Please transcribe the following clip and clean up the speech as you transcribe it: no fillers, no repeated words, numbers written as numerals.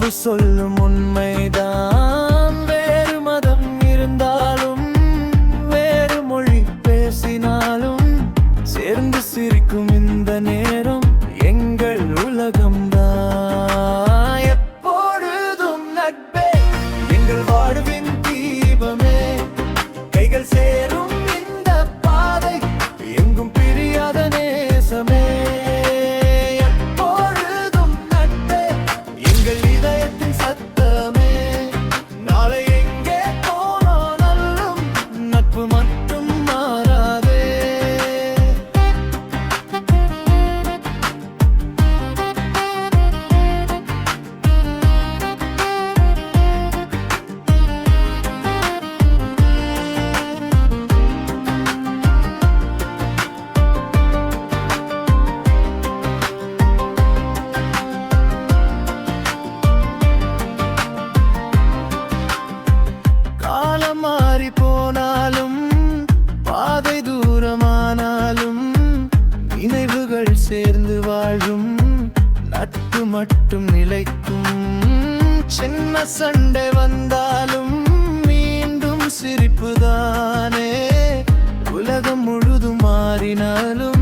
உறவு சொல்லும் உண்மைதான். வேறு மதம் இருந்தாலும் வேறு மொழி பேசினாலும் சேர்ந்து சிரிக்கும் இந்த நேரம் எங்கள் உலகம்தான். எப்பொழுதும் நட்பே எங்கள் வாழ்வின் தீபமே. கைகள் சேரும் இந்த பாதை எங்கும் பிரியாத நேசமே. எப்பொழுதும் நட்பே எங்கள் இதயத்தின் சத்தமே. நாளை எங்கே போனாலும் நட்பு மட்டும் மாறாதே. காலம் மாறி போனாலும் பாதை தூரமானாலும் நினைவுகள் சேர்ந்து வாழும் நட்பு மட்டும் நிலைக்கும். சின்ன சண்டை வந்தாலும் மீண்டும் சிரிப்புதானே. உலகம் முழுதும் மாறினாலும்